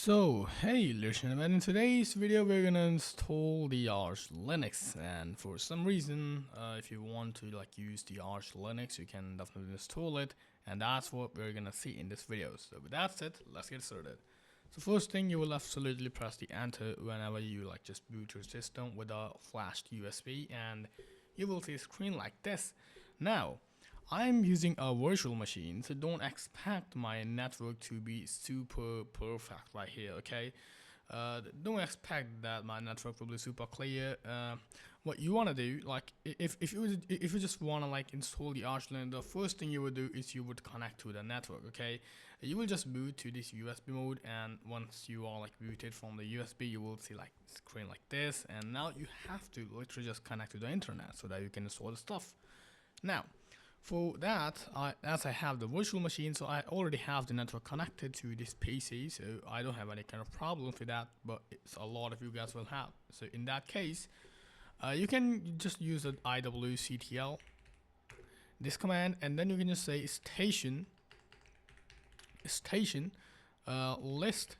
So, hey ladies and gentlemen, in today's video we're gonna install the Arch Linux, and for some reason if you want to use the Arch Linux, you can definitely install it, and that's what we're gonna see in this video. So with that said, let's get started. So first thing, you will absolutely press the enter whenever you just boot your system with a flashed USB, and you will see a screen like this. Now I'm using a virtual machine, so don't expect my network to be super perfect right here, okay? Don't expect that my network will be super clear. What you wanna do, if you just wanna install the Arch Linux, the first thing you would do is you would connect to the network, okay? You will just boot to this USB mode, and once you are booted from the USB, you will see screen like this, and now you have to literally just connect to the internet so that you can install the stuff. Now, for that, as I have the virtual machine, so I already have the network connected to this PC, so I don't have any kind of problem with that, but it's a lot of you guys will have. So in that case, you can just use the iwctl, this command, and then you can just say station list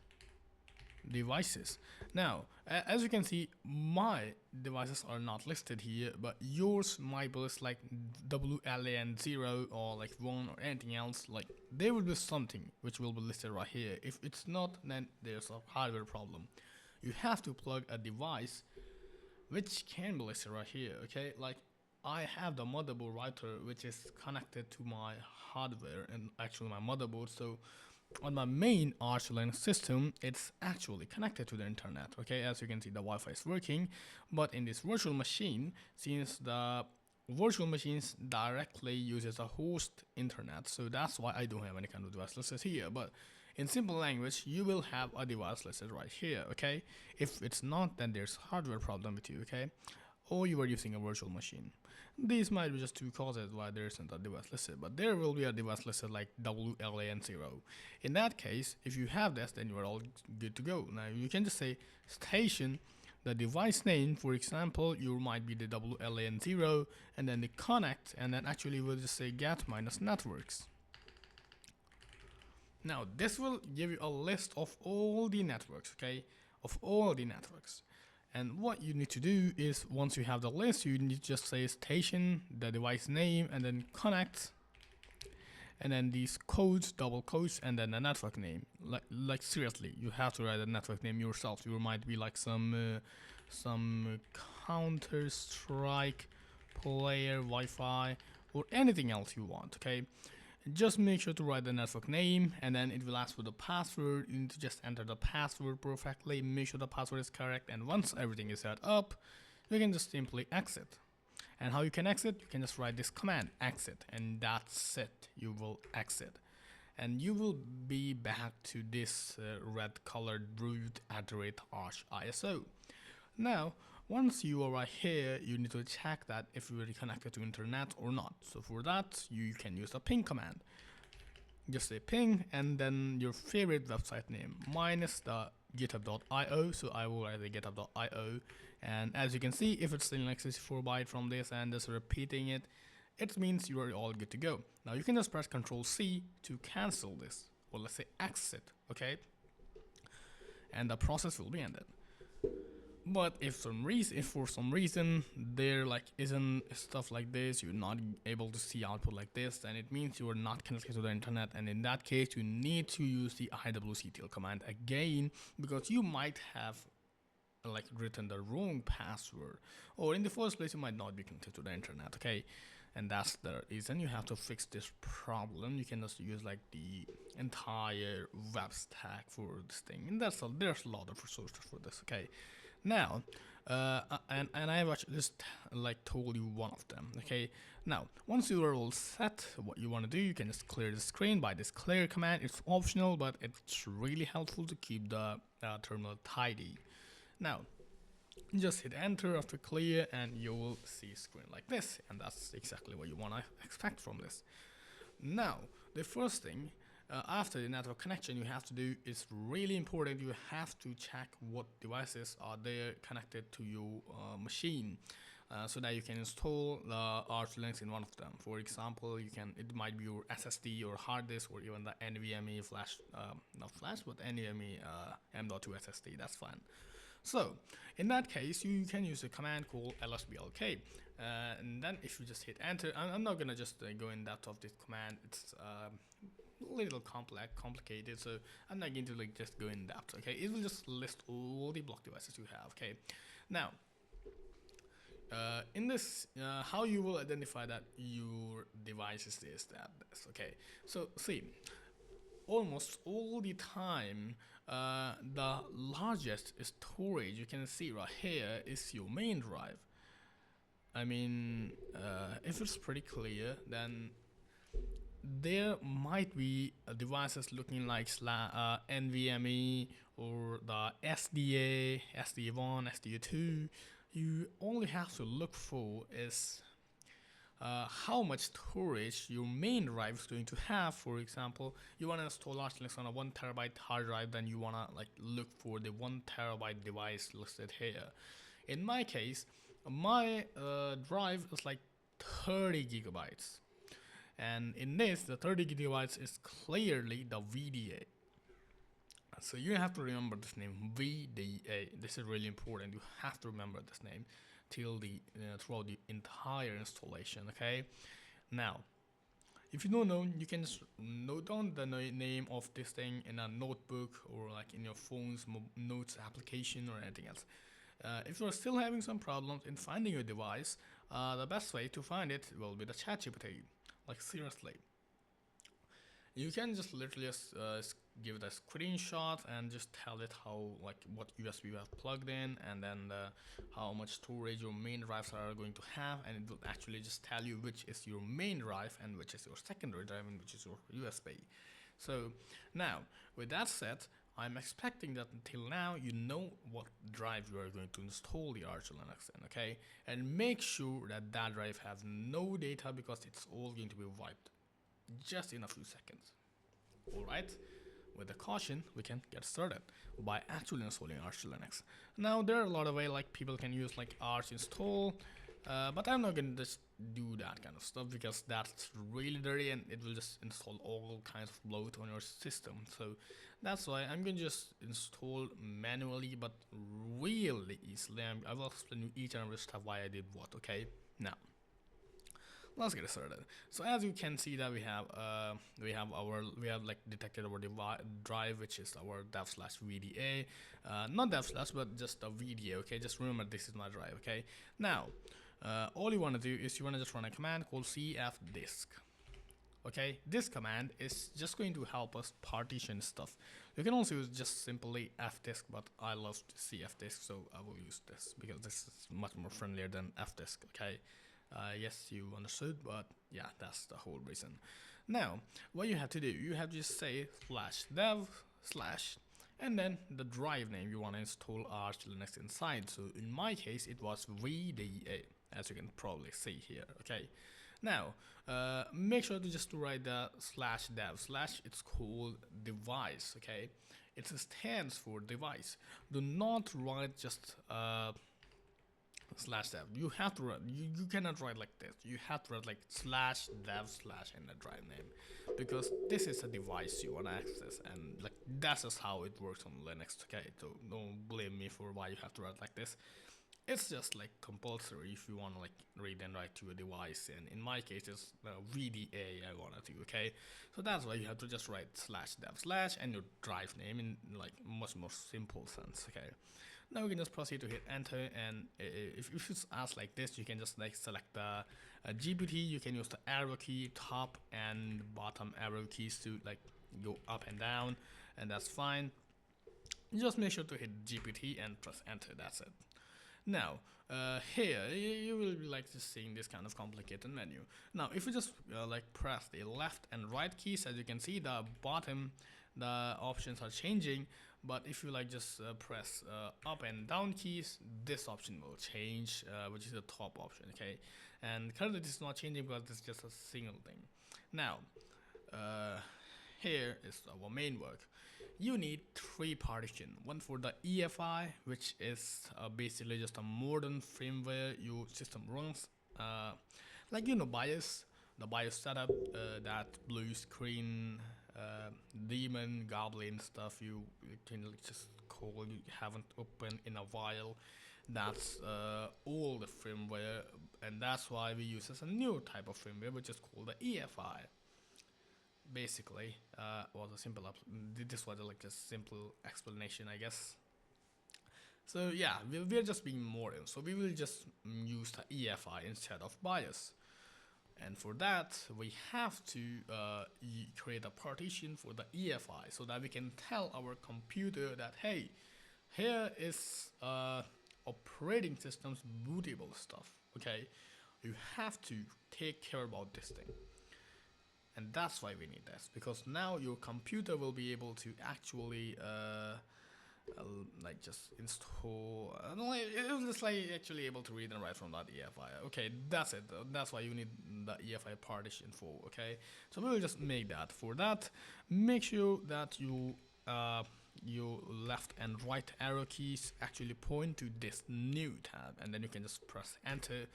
devices. Now as you can see, my devices are not listed here, but yours might be listed like WLAN 0 or 1 or anything else. There will be something which will be listed right here. If it's not, then there's a hardware problem. You have to plug a device which can be listed right here, okay? I have the motherboard router which is connected to my hardware and actually my motherboard, so on my main Arch Linux system, it's actually connected to the internet, okay? As you can see, the Wi-Fi is working, but in this virtual machine, since the virtual machines directly uses a host internet, so that's why I don't have any kind of device listed here. But in simple language, you will have a device listed right here, okay? If it's not, then there's hardware problem with you, okay? Or you are using a virtual machine. These might be just two causes why there isn't a device listed, but there will be a device listed like WLAN 0. In that case, if you have this, then you are all good to go. Now you can just say station, the device name, for example, you might be the WLAN 0, and then the connect, and then actually we'll just say get minus networks. Now this will give you a list of all the networks, okay? Of all the networks. And what you need to do is, once you have the list, you need to just say station, the device name, and then connect, and then these codes, double quotes, and then the network name. Like seriously, you have to write the network name yourself. You might be some Counter-Strike player Wi-Fi or anything else you want, okay? Just make sure to write the network name, and then it will ask for the password. You need to just enter the password perfectly, make sure the password is correct, and once everything is set up, you can just simply exit. And how you can exit? You can just write this command, exit, and that's it. You will exit, and you will be back to this red colored root @arch ISO. Now, once you are right here, you need to check that if you are connected to internet or not. So for that, you can use the ping command. Just say ping, and then your favorite website name minus the github.io. So I will write the github.io, and as you can see, if it's still 64 byte from this and just repeating it, it means you are all good to go. Now you can just press Ctrl C to cancel this, or let's say exit, okay? And the process will be ended. But if for some reason there isn't stuff like this, you're not able to see output like this, then it means you are not connected to the internet, and in that case you need to use the iwctl command again, because you might have written the wrong password, or in the first place you might not be connected to the internet, okay? And that's the reason you have to fix this problem. You can just use the entire web stack for this thing, and there's a lot of resources for this, okay? Now and I have actually just told you one of them, okay? Now once you are all set, what you want to do, you can just clear the screen by this clear command. It's optional, but it's really helpful to keep the terminal tidy. Now, just hit enter after clear, and you will see a screen like this, and that's exactly what you want to expect from this. Now, the first thing after the network connection you have to do is really important. You have to check what devices are there connected to your machine. so that you can install the Arch Linux in one of them. For example, it might be your SSD or hard disk or even the NVMe flash, not flash, but NVMe M.2 SSD. That's fine. So in that case, you can use a command called lsblk, and then if you just hit enter, I'm not gonna just go in depth of this command. It's a little complicated, so I'm not going to like just go in depth. Okay, it will just list all the block devices you have. Okay, now in this, how you will identify that your device is this, that, this. Okay, so see, almost all the time, the largest storage you can see right here is your main drive. I mean, if it's pretty clear, then there might be devices looking like NVMe or the SDA, SDA1, SDA2. You only have to look for is how much storage your main drive is going to have. For example, you want to install Arch Linux on a 1 terabyte hard drive, then you want to like look for the 1 terabyte device listed here. In my case, my drive is like 30 gigabytes, and in this, the 30 gigabytes is clearly the VDA. So you have to remember this name, VDA. This is really important. You have to remember this name till throughout the entire installation. Okay. Now, if you don't know, you can just note down the name of this thing in a notebook or like in your phone's notes application or anything else. If you're still having some problems in finding your device, the best way to find it will be the ChatGPT. Like seriously, you can just literally just give it a screenshot and just tell it how, like, what USB you have plugged in, and then how much storage your main drives are going to have, and it will actually just tell you which is your main drive and which is your secondary drive and which is your USB. So now, with that said, I'm expecting that until now you know what drive you are going to install the Arch Linux in, okay? And make sure that that drive has no data, because it's all going to be wiped just in a few seconds. Alright, with a caution, we can get started by actually installing Arch Linux. Now, there are a lot of ways like people can use like archinstall, but I'm not going to just do that kind of stuff, because that's really dirty and it will just install all kinds of bloat on your system. So that's why I'm going to just install manually, but really easily. I will explain you each and every step why I did what. Okay, now let's get started. So as you can see that we have like detected our drive, which is our dev/VDA, not dev/ but just a VDA. Okay, just remember this is my drive. Okay, now all you want to do is you want to just run a command called cfdisk. Okay, this command is just going to help us partition stuff. You can also use just simply fdisk, but I love cfdisk, so I will use this because this is much more friendlier than fdisk. Okay. Yes, you understood, but yeah, that's the whole reason. Now, what you have to do, you have to just say /dev/ and then the drive name you want to install Arch Linux inside. So in my case, it was VDA, as you can probably see here. Okay. Now, make sure to just write the /dev/ it's called device. Okay, it stands for device. Do not write just /dev. You have to write, you cannot write like this. You have to write like /dev/ and the drive name, because this is a device you want to access, and like that's just how it works on Linux. Okay, so don't blame me for why you have to write like this. It's just like compulsory if you want to like read and write to a device, and in my case it's VDA I wanted to. Okay, so that's why you have to just write /dev/ and your drive name in like much more simple sense. Okay, now we can just proceed to hit enter, and if it's asked like this, you can just like select the GPT. You can use the arrow key, top and bottom arrow keys to like go up and down, and that's fine. Just make sure to hit GPT and press enter. That's it. Now, here you will be like just seeing this kind of complicated menu. Now, if you just like press the left and right keys, as you can see, the bottom, the options are changing. But if you like just press up and down keys, this option will change, which is the top option. Okay, and currently this is not changing because it's just a single thing. Now, here is our main work. You need 3 partitions. One for the EFI, which is basically just a modern firmware your system runs, like BIOS, the BIOS setup, that blue screen, demon, goblin stuff you can just call, you haven't opened in a while. That's all the firmware, and that's why we use as a new type of firmware, which is called the EFI. Basically, was a simple. This was like a simple explanation, I guess. So yeah, we're just being modern. So we will just use the EFI instead of BIOS. And for that, we have to create a partition for the EFI so that we can tell our computer that, hey, here is operating system's bootable stuff. Okay, you have to take care about this thing. And that's why we need this, because now your computer will be able to actually like just install, it was just like actually able to read and write from that EFI. Okay, that's it. That's why you need the EFI partition for. Okay, so we will just make that. For that, make sure that your left and right arrow keys actually point to this new tab, and then you can just press enter,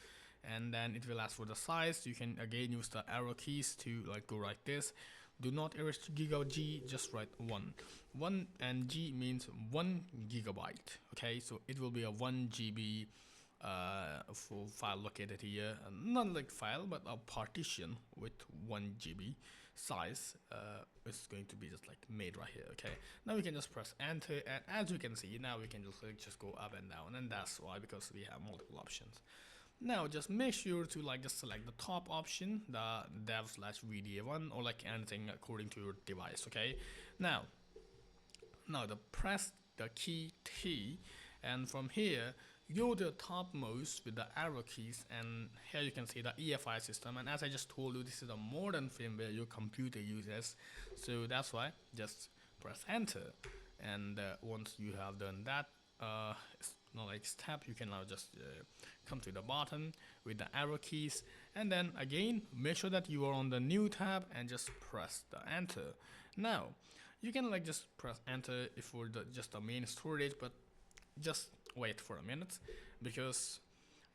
and then it will ask for the size. You can again use the arrow keys to like go like this. Do not erase giga G, just write 1. 1 and G means 1 gigabyte. Okay, so it will be a 1 GB full file located here. Not like file, but a partition with 1 GB size is going to be just like made right here. Okay, now we can just press enter, and as you can see, now we can just go up and down, and that's why, because we have multiple options. Now just make sure to like just select the top option, the dev/VDA1, or like anything according to your device. Okay, now the press the key T, and from here go to the topmost with the arrow keys, and here you can see the EFI system. And as I just told you, this is a modern firmware your computer uses, so that's why just press enter. And once you have done that like step, you can now just come to the bottom with the arrow keys, and then again make sure that you are on the new tab and just press the enter. Now you can like just press enter if for just the main storage, but just wait for a minute, because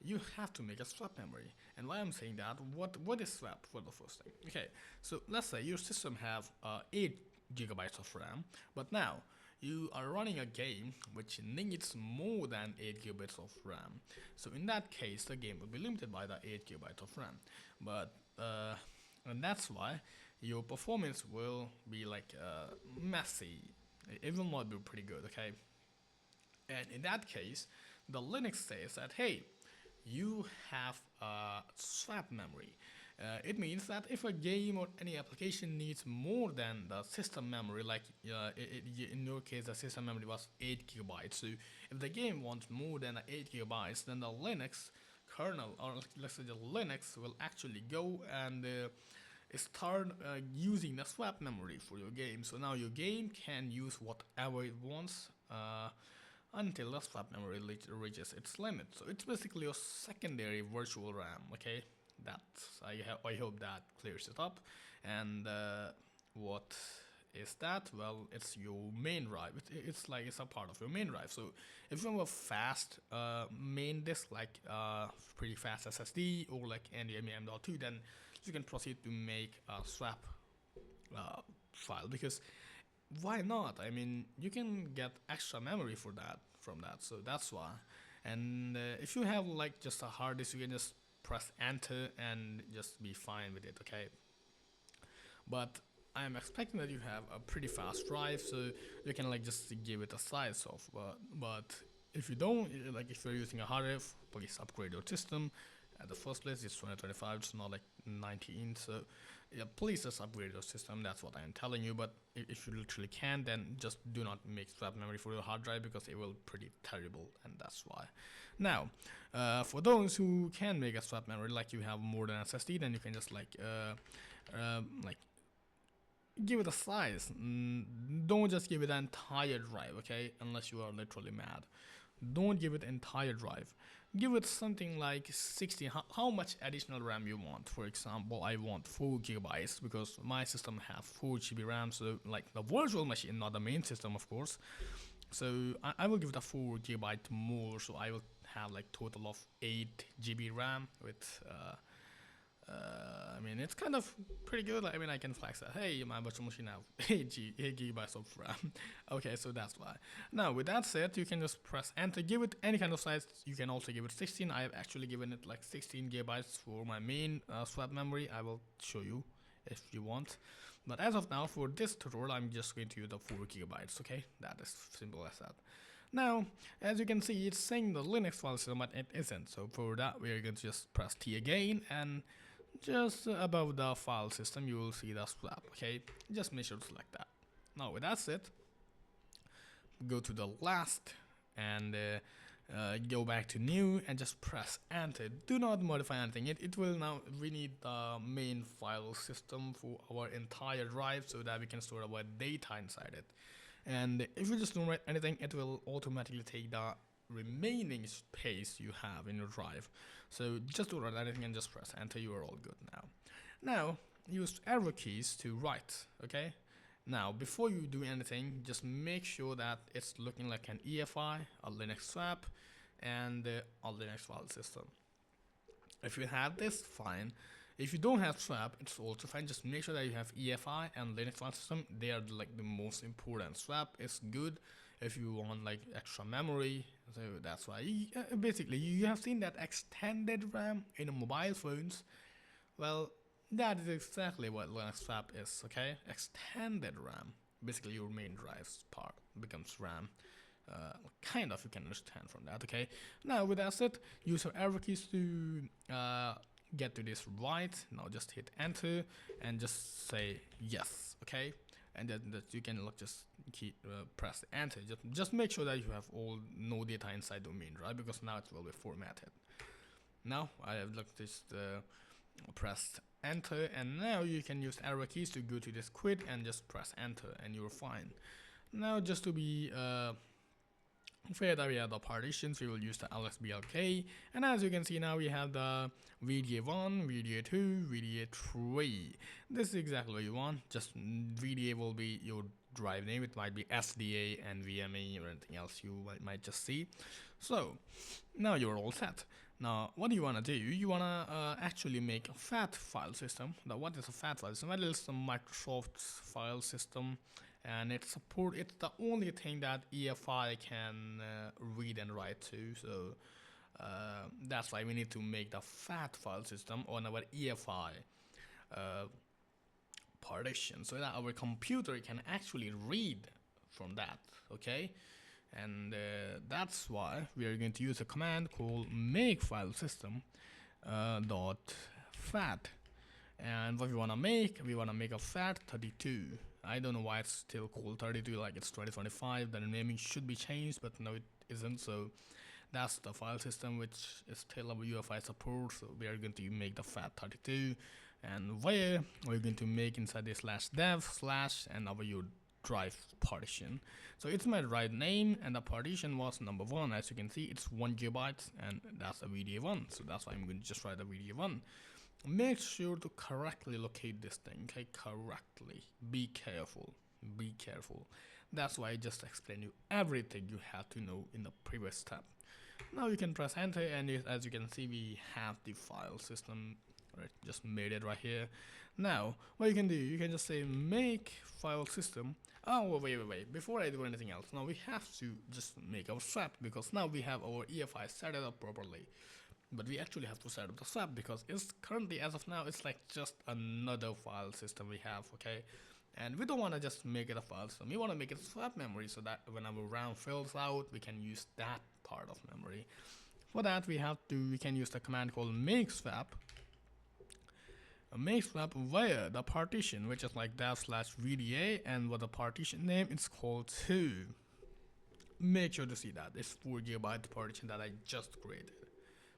you have to make a swap memory. And why I'm saying that, what is swap for the first thing? Okay, so let's say your system have 8 gigabytes of RAM, but now you are running a game which needs more than 8 gigabytes of RAM. So in that case, the game will be limited by the 8 gigabytes of RAM. But and that's why your performance will be like messy. It will not be pretty good. Okay. And in that case, the Linux says that, hey, you have a swap memory. It means that if a game or any application needs more than the system memory, like in your case the system memory was 8 gigabytes, so if the game wants more than 8 gigabytes, then the Linux kernel, or let's say the Linux, will actually go and start using the swap memory for your game. So now your game can use whatever it wants until the swap memory reaches its limit. So it's basically your secondary virtual RAM. Okay, that's I hope that clears it up. And what is that? Well, it's your main drive. It's like it's a part of your main drive. So if you have a fast main disk, like pretty fast SSD or like NVMe M.2, then you can proceed to make a swap file, because why not? I mean, you can get extra memory for that from that, so that's why. And if you have like just a hard disk, you can just press enter and just be fine with it. Okay, but I'm expecting that you have a pretty fast drive, so you can like just give it a size of. But if you don't, like if you're using a hard drive, please upgrade your system. At the first place, it's 2025, it's not like 19, so yeah, please just upgrade your system. That's what I'm telling you. But if you literally can, then just do not make swap memory for your hard drive, because it will pretty terrible, and that's why. Now, for those who can make a swap memory, like you have more than SSD, then you can just like give it a size. Don't just give it an entire drive, okay? Unless you are literally mad. Don't give it entire drive. Give it something like 16. How much additional RAM you want? For example, I want 4 gigabytes because my system has 4 GB RAM. So like the virtual machine, not the main system, of course. So I will give it a 4 gigabyte more. So I will have like total of 8 GB RAM with. I mean, it's kind of pretty good. I mean, I can flex that. Hey, my virtual machine have 8 gigabytes of RAM. Okay, so that's why. Now, with that said, you can just press enter. Give it any kind of size. You can also give it 16. I have actually given it like 16 gigabytes for my main swap memory. I will show you if you want. But as of now, for this tutorial, I'm just going to use the 4 gigabytes. Okay, that is simple as that. Now, as you can see, it's saying the Linux file system, but it isn't. So for that, we're going to just press T again, and just above the file system you will see the swap. Okay, just make sure to select that. Now with that said, go to the last and go back to new and just press enter. Do not modify anything. It will now, we need the main file system for our entire drive so that we can store our data inside it. And if you just don't write anything, it will automatically take the remaining space you have in your drive. So just don't write anything and just press enter. You are all good now. Now use arrow keys to write. Okay, now before you do anything, just make sure that it's looking like an EFI, a Linux swap, and a Linux file system. If you have this, fine. If you don't have swap, it's also fine. Just make sure that you have EFI and Linux file system. They are like the most important. Swap is good if you want like extra memory. So that's why basically you have seen that extended RAM in mobile phones. Well, that is exactly what Linux swap is. Okay, extended RAM. Basically your main drive's part becomes RAM. Kind of, you can understand from that. Okay, now with that said, use your arrow keys to get to this right. Now just hit enter and just say yes. Okay, and then you can just keep press enter. Just make sure that you have no data inside the main drive, because now it will be formatted. Now I have just pressed enter, and now you can use arrow keys to go to this quit and just press enter and you're fine. Now just to be fair that we have the partitions, we will use the lsblk, and as you can see now we have the VDA1, VDA2, VDA3. This is exactly what you want. Just VDA will be your drive name. It might be SDA, NVMe, or anything else you might just see. So now you're all set. Now what do you want to do? You want to actually make a FAT file system. Now what is a FAT file system? Well, it's a Microsoft's file system, and it's the only thing that EFI can read and write to. So that's why we need to make the FAT file system on our EFI partition, so that our computer can actually read from that. Okay, and that's why we are going to use a command called make file system dot fat. And what we want to make a FAT32. I don't know why it's still called 32, like it's 2025. The naming should be changed, but no, it isn't. So that's the file system, which is still our UEFI support. So we are going to make the FAT32, and where we're going to make inside the /dev/ and our your drive partition. So it's my drive name, and the partition was number 1. As you can see, it's 1 GB, and that's a VDA1. So that's why I'm going to just write the VDA1. Make sure to correctly locate this thing. Okay, correctly. Be careful. Be careful. That's why I just explained you everything you have to know in the previous step. Now you can press enter, and as you can see, we have the file system. Right, just made it right here. Now what you can do, you can just say make file system. Oh wait, before I do anything else, now we have to just make our swap, because now we have our EFI set it up properly. But we actually have to set up the swap, because it's currently, as of now, it's like just another file system we have. Okay, and we don't want to just make it a file system. We want to make it swap memory, so that when our RAM fills out, we can use that part of memory. For that, we can use the command called make swap. Make swap via the partition, which is like dev/VDA, and what the partition name is called 2. Make sure to see that it's 4 GB partition that I just created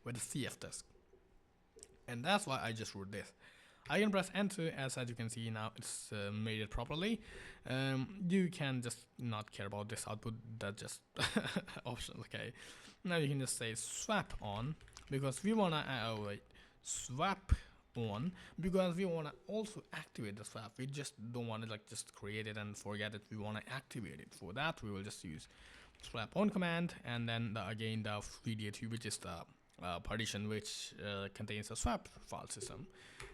with the CF disk, and that's why I just wrote this. I can press enter, as you can see now it's made it properly. You can just not care about this output, that's just optional. Okay, now you can just say swap on, because we wanna wait, swap on, because we want to also activate the swap. We just don't want to like just create it and forget it. We want to activate it. For that we will just use swap on command, and then again the VDA2, which is the partition which contains a swap file system.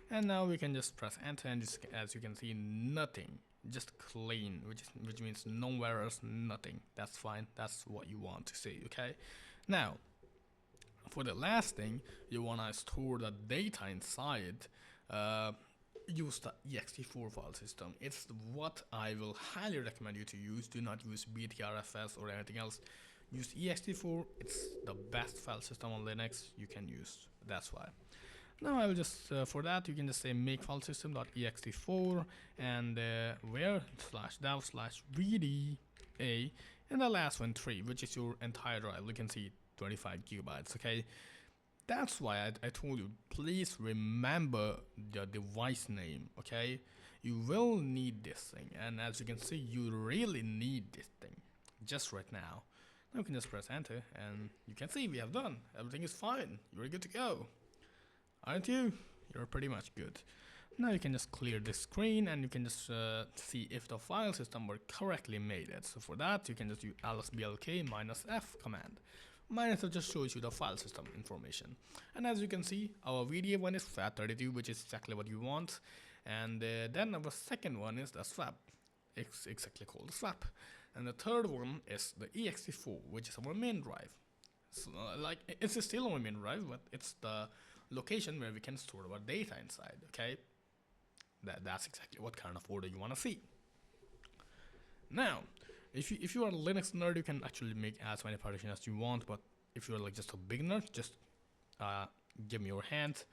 And now we can just press enter, and just, as you can see, nothing, just clean, which means no errors, nothing. That's fine, that's what you want to see. Okay, now for the last thing, you want to store the data inside. Use the ext4 file system. It's what I will highly recommend you to use. Do not use btrfs or anything else. Use ext4. It's the best file system on Linux you can use. That's why. Now I will just for that you can just say make file system.ext4 and where /dev/vda, and the last one 3, which is your entire drive. You can see 25 gigabytes. Okay, that's why I told you, please remember the device name. Okay, you will need this thing, and as you can see, you really need this thing just right now. Now you can just press enter, and you can see we have done. Everything is fine. You're good to go, aren't you? You're pretty much good. Now you can just clear this screen, and you can just see if the file system were correctly made. So for that you can just use lsblk-f command. Minus just shows you the file system information, and as you can see, our VDA one is FAT32, which is exactly what you want, and then our second one is the swap, exactly called swap, and the third one is the ext4, which is our main drive. So, like, it's still our main drive, but it's the location where we can store our data inside. Okay, that's exactly what kind of order you want to see. Now, if you are a Linux nerd, you can actually make as many partitions as you want, but if you're like just a beginner, just give me your hand,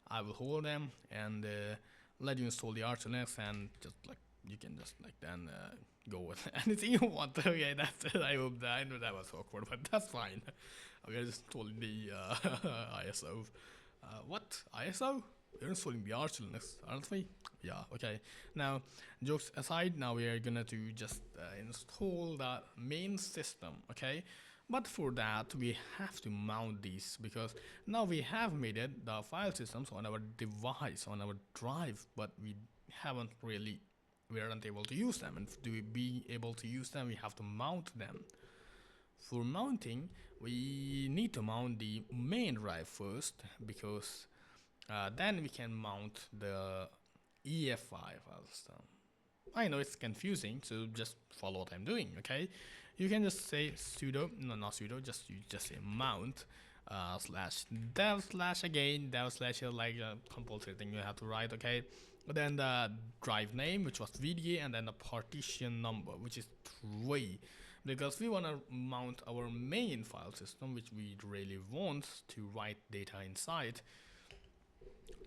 I will hold them and let you install the Arch Linux, and just like you can just like then go with anything you want. Okay, that's it. I hope that, I know that was awkward, but that's fine. We are just installing the ISO. What ISO? We're installing the Arch Linux, aren't we? Yeah, okay. Now, jokes aside, now we are gonna to just install the main system, okay? But for that, we have to mount these, because now we have made it the file systems on our device, on our drive, but we aren't able to use them. And to be able to use them, we have to mount them. For mounting, we need to mount the main drive first, because then we can mount the EFI file system. I know it's confusing, so just follow what I'm doing. Okay, you can just say sudo, no, not sudo, just say mount /dev/ again dev/ like a compulsory thing you have to write. Okay, but then the drive name, which was VDA, and then the partition number, which is 3, because we want to mount our main file system, which we really want to write data inside.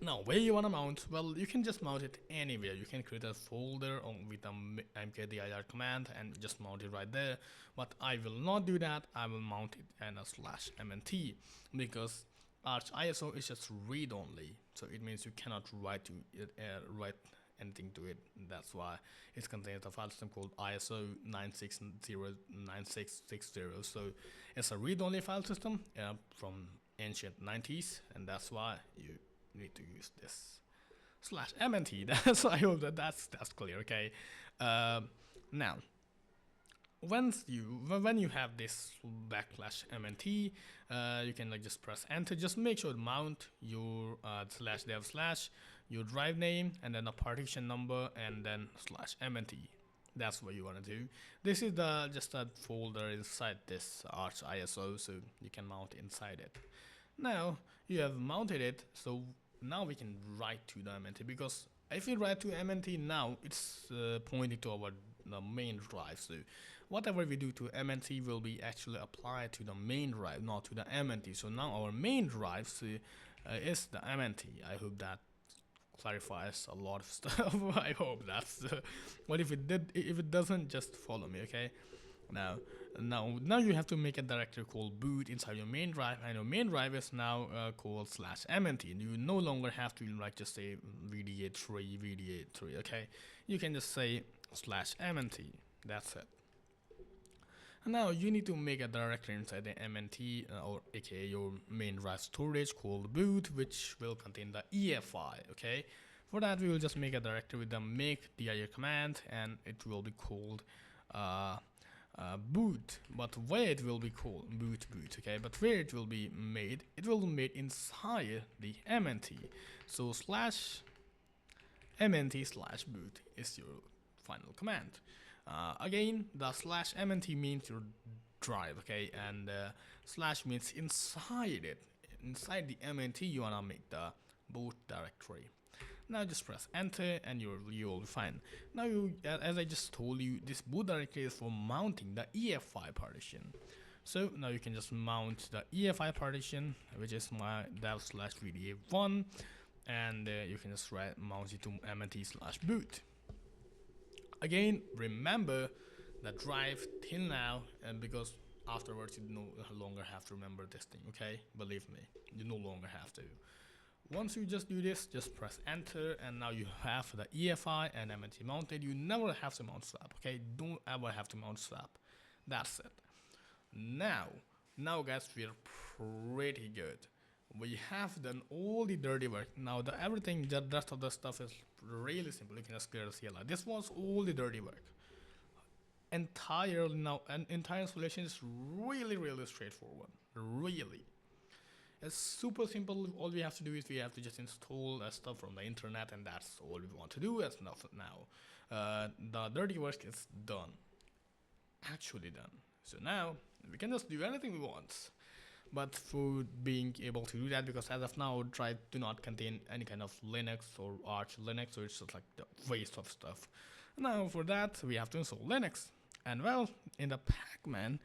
Now, where you want to mount? Well, you can just mount it anywhere. You can create a folder with the mkdir command and just mount it right there. But I will not do that. I will mount it in a /mnt, because Arch ISO is just read only. So it means you cannot write anything to it. That's why it contains a file system called ISO 9609660. So it's a read-only file system from ancient 90s, and that's why you need to use this /mnt. So I hope that's clear. Okay. Now, when you have this /mnt, you can like just press enter. Just make sure to mount your /dev/ your drive name, and then a partition number, and then /mnt. That's what you want to do. This is just a folder inside this Arch ISO, so you can mount inside it. Now you have mounted it, so now we can write to the MNT, because if we write to MNT now, it's pointing to the main drive. So whatever we do to MNT will be actually applied to the main drive, not to the MNT. So now our main drive is the MNT. I hope that clarifies a lot of stuff. I hope that's but if it doesn't, just follow me. Okay, Now, now you have to make a directory called boot inside your main drive, and your main drive is now called /mnt. You no longer have to like just say VDA3, okay? You can just say /mnt. That's it. And now you need to make a directory inside the mnt or aka your main drive storage called boot, which will contain the EFI, okay? For that, we will just make a directory with the make dir command, and it will be called boot. But where it will be called boot, okay? But where it will be made inside the mnt. So /mnt/boot is your final command. Again, the /mnt means your drive, okay, and slash means inside it. Inside the mnt, you wanna make the boot directory. Now just press enter and you'll be fine. Now as I just told you, this boot directory is for mounting the EFI partition. So now you can just mount the EFI partition, which is my dev/VDA1, and you can just mount it to mnt/boot. Again, remember the drive till now, and because afterwards you no longer have to remember this thing, okay? Believe me, you no longer have to. Once you just do this, just press enter, and now you have the EFI and mnt mounted. You never have to mount swap, okay? Don't ever have to mount swap. That's it. Now guys, we're pretty good. We have done all the dirty work. Now the rest of the stuff is really simple. You can just clear the CLI. This was all the dirty work. An entire installation is really straightforward. Really. It's super simple. All we have to do is we have to just install stuff from the internet, and that's all we want to do. That's enough now. The dirty work is done. Actually done. So now we can just do anything we want. But for being able to do that, because as of now, drive do not contain any kind of Linux or Arch Linux, so it's just like the waste of stuff. Now for that, we have to install Linux. And well, in the Pacman,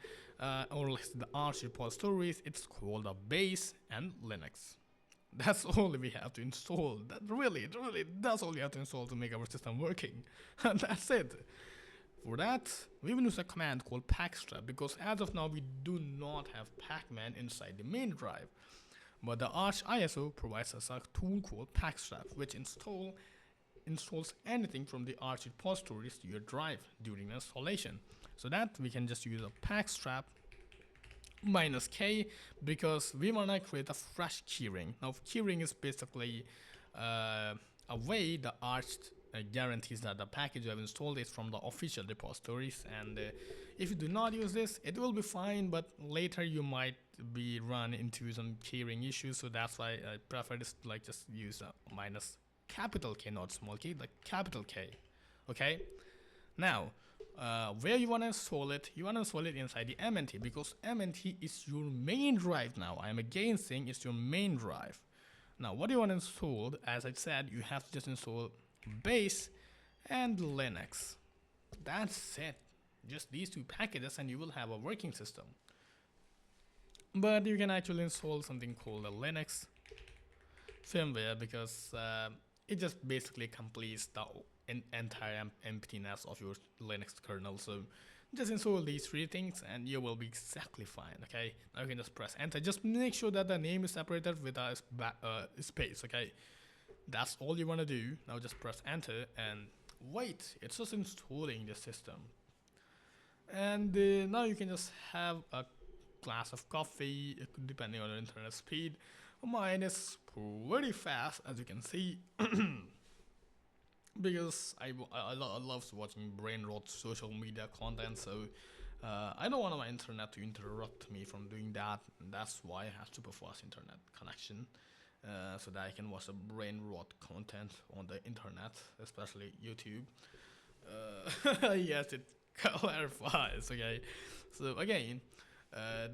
or the Arch repositories, it's called a base and Linux. That's all we have to install. That's all we have to install to make our system working. And that's it. For that, we will use a command called pacstrap, because as of now we do not have pacman inside the main drive. But the Arch ISO provides us a tool called pacstrap, which installs anything from the Arch repositories to your drive during installation. So that we can just use a pacstrap -k, because we want to create a fresh keyring. Now keyring is basically a way the Arch guarantees that the package you have installed is from the official repositories, and if you do not use this, it will be fine, but later you might be run into some keyring issues. So that's why I prefer this, like just use a -K, not small k, like capital K. Okay, now where you want to install it, you want to install it inside the mnt, because mnt is your main drive. Now I am again saying it's your main drive. Now what do you want installed? As I said, you have to just install base and Linux. That's it. Just these two packages and you will have a working system. But you can actually install something called a Linux firmware, because it just basically completes the entire emptiness of your Linux kernel. So just install these three things and you will be exactly fine. Okay, now you can just press enter. Just make sure that the name is separated with a space. Okay, that's all you want to do. Now just press enter and wait, it's just installing the system. And now you can just have a glass of coffee depending on your internet speed. Mine is pretty fast, as you can see, because I love watching brain rot social media content, so I don't want my internet to interrupt me from doing that. That's why I have super fast internet connection, so that I can watch the brain rot content on the internet, especially YouTube. Yes, it clarifies. Okay, so again,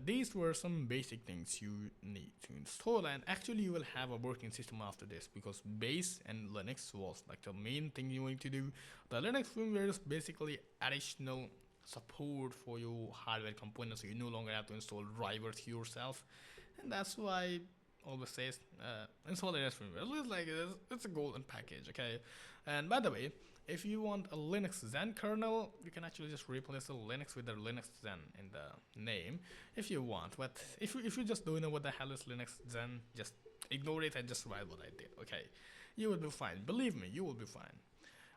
these were some basic things you need to install, and actually you will have a working system after this, because base and Linux was like the main thing you need to do. The Linux firmware is basically additional support for your hardware components, so you no longer have to install drivers yourself, and that's why I always says install Linux firmware. It's like it's a golden package. Okay, and by the way, If you want a Linux Zen kernel, you can actually just replace the Linux with the Linux Zen in the name if you want. But if you just don't know what the hell is Linux Zen, just ignore it and just write what I did. Okay, you will be fine. Believe me, you will be fine.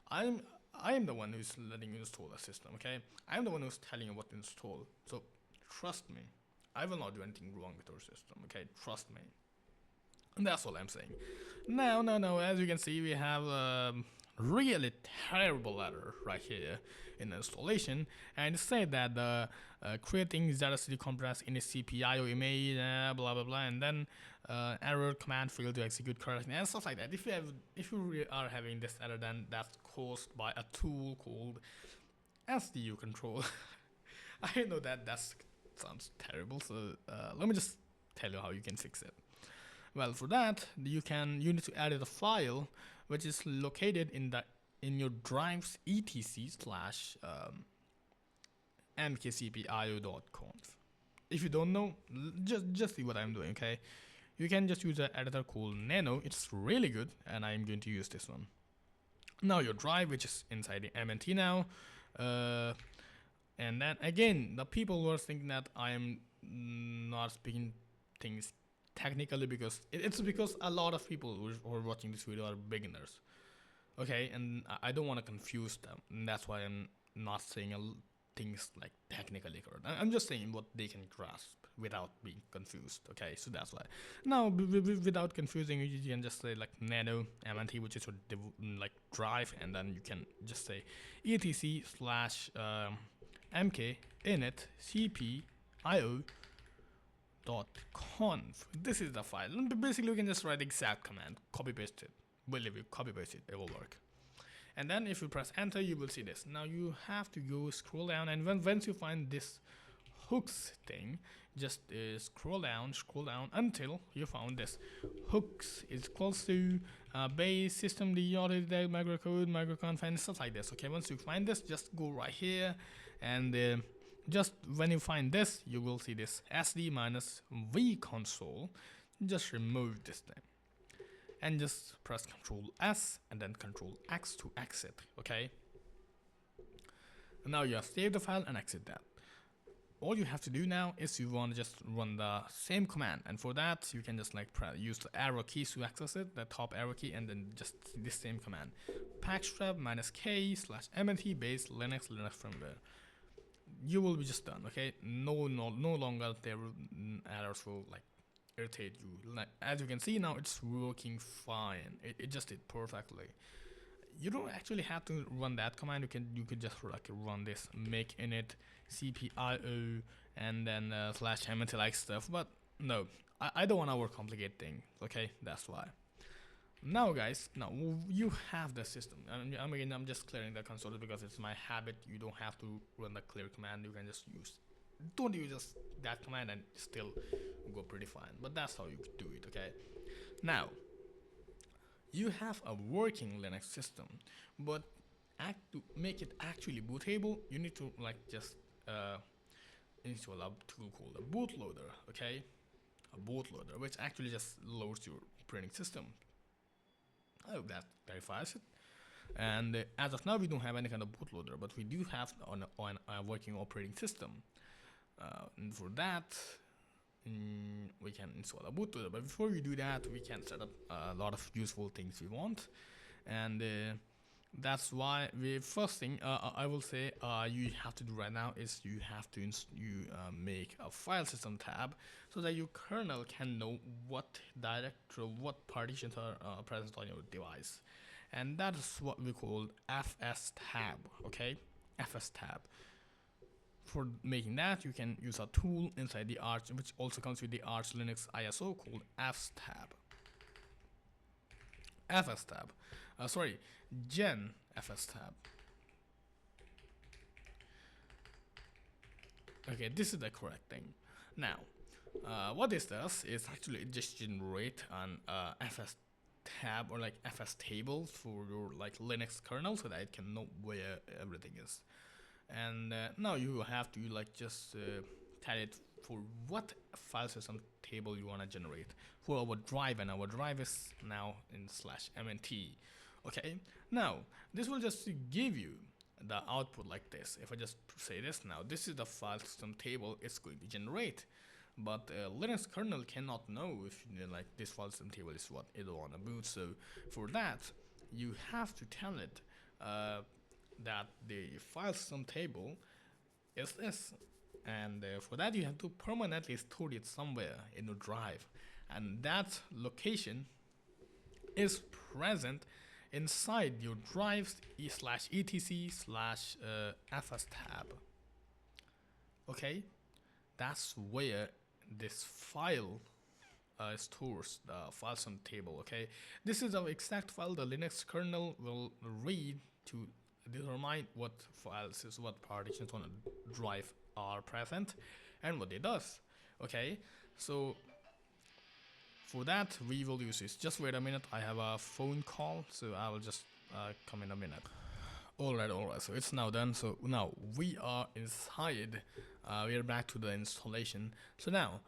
I am the one who's letting you install a system. Okay, I'm the one who's telling you what to install. So trust me, I will not do anything wrong with your system. Okay, trust me. And that's all I'm saying. Now, as you can see, we have really terrible error right here in the installation, and it said that the creating ZSD compress in a CPIO image, blah blah blah, and then error command failed to execute correctly and stuff like that. If you are having this error, then that's caused by a tool called SDU control. I know that sounds terrible, so let me just tell you how you can fix it. Well, for that, you need to edit a file which is located in your drive's etc mkcpio.conf. If you don't know, just see what I'm doing. Okay, you can just use an editor called Nano. It's really good, and I'm going to use this one. Now your drive, which is inside the MNT now, and then again, the people were thinking that I am not speaking things technically because it's because a lot of people who are watching this video are beginners. Okay, and I don't want to confuse them, and that's why I'm not saying things like technically correct. I'm just saying what they can grasp without being confused. Okay, so that's why. Now, without confusing, you can just say like nano mnt, which is your like drive, and then you can just say etc slash mk init cpio .conf. This is the file. And basically, you can just write the exact command, copy paste it. Believe you, copy paste it, it will work. And then if you press enter, you will see this. Now you have to go scroll down, and once you find this hooks thing, just scroll down until you found this. Hooks is equals to base system d autodidact microcode microconf and stuff like this. Okay, once you find this, just go right here, and just when you find this, you will see this SD minus V console. Just remove this thing and just press Ctrl S and then Ctrl X to exit. Okay, and now you have saved the file and exit that. All you have to do now is you want to just run the same command, and for that you can just like use the arrow keys to access it, the top arrow key, and then just this same command pacstrap -k / mnt base linux firmware. You will be just done. Okay, no longer there errors will like irritate you. Like as you can see now, it's working fine. It just did perfectly. You don't actually have to run that command. You could just like run this make init cpio and then /mnt like stuff. But no, I don't want to overcomplicate things. Okay, that's why. Now guys, now you have the system. I'm just clearing the console because it's my habit. You don't have to run the clear command. You can just don't use just that command and still go pretty fine. But that's how you do it. Okay, now you have a working Linux system, but to make it actually bootable, you need to like just install a tool called a bootloader. Okay, a bootloader which actually just loads your operating system. I hope that clarifies it. And as of now, we don't have any kind of bootloader, but we do have on a working operating system. And for that, we can install a bootloader. But before we do that, we can set up a lot of useful things we want. And that's why the first thing I will say you have to do right now is you have to make a file system tab so that your kernel can know what directory, what partitions are present on your device, and that is what we call fs tab. Okay, fs tab. For making that, you can use a tool inside the Arch, which also comes with the Arch Linux ISO called fs tab. fs tab. Gen fs tab. Okay, this is the correct thing. Now, what this does is actually just generate an fs tab or like fs table for your like Linux kernel so that it can know where everything is. And now you have to like just tell it for what file system table you want to generate for our drive, and our drive is now in /mnt. Okay, now this will just give you the output like this. If I just say this now, this is the file system table it's going to generate. But Linux kernel cannot know if like this file system table is what it want to boot. So for that, you have to tell it that the file system table is this, and for that you have to permanently store it somewhere in your drive, and that location is present inside your drives /etc/fs tab. Okay, that's where this file stores the file system table. Okay, this is the exact file the Linux kernel will read to determine what files is what partitions on a drive are present and what it does. Okay, so for that we will use this. Just wait a minute, I have a phone call, so I will just come in a minute. Alright, so it's now done. So now we are inside, we are back to the installation. So now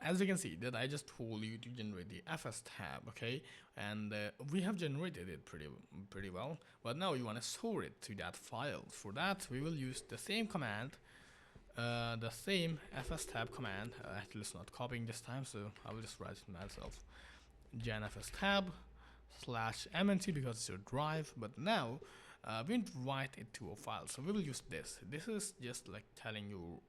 as you can see that I just told you to generate the fs tab, okay, and we have generated it pretty well, but now you want to store it to that file. For that we will use the same command, the same fs tab command. Actually it's not copying this time, so I will just write it myself, gen fs tab /mnt because it's your drive. But now we need to write it to a file, so we will use this. This is just like telling you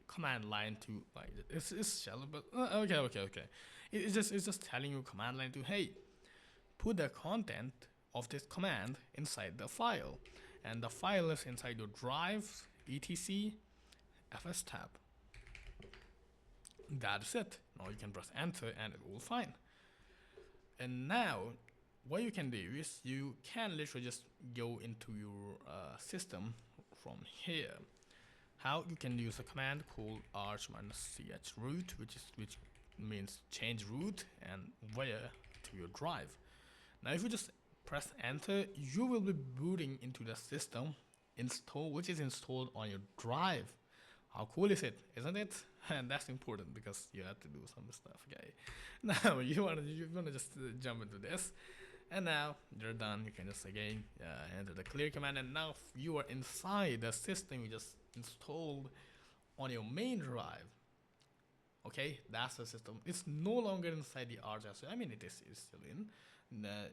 command line to, like, it's shallow, but okay. It's just telling you command line to, hey, put the content of this command inside the file, and the file is inside your drive etc fs tab. That's it. Now you can press enter and it will fine. And now what you can do is you can literally just go into your system from here. How you can use a command called arch-chroot, which means change root and where to your drive. Now if you just press enter, you will be booting into the system which is installed on your drive. How cool is it, isn't it? And that's important because you have to do some stuff. Okay, now you wanna just jump into this, and now you're done. You can just again enter the clear command, and now you are inside the system you just installed on your main drive. Okay, that's the system. It's no longer inside the RJS. I mean, it is still in the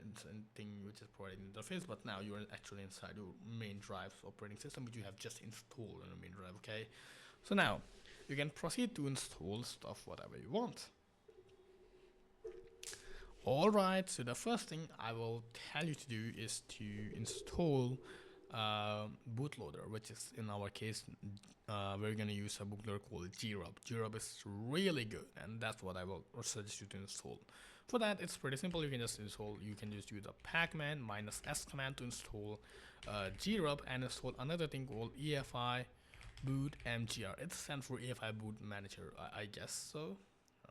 thing which is providing interface, but now you're actually inside your main drive operating system, which you have just installed on your main drive. Okay, so now you can proceed to install stuff whatever you want. Alright, so the first thing I will tell you to do is to install bootloader, which is in our case we're gonna use a bootloader called grub. Grub is really good, and that's what I will suggest you to install. For that, it's pretty simple. You can just use the pacman -s command to install grub, and install another thing called EFI boot mgr. It's stands for EFI boot manager, I guess so.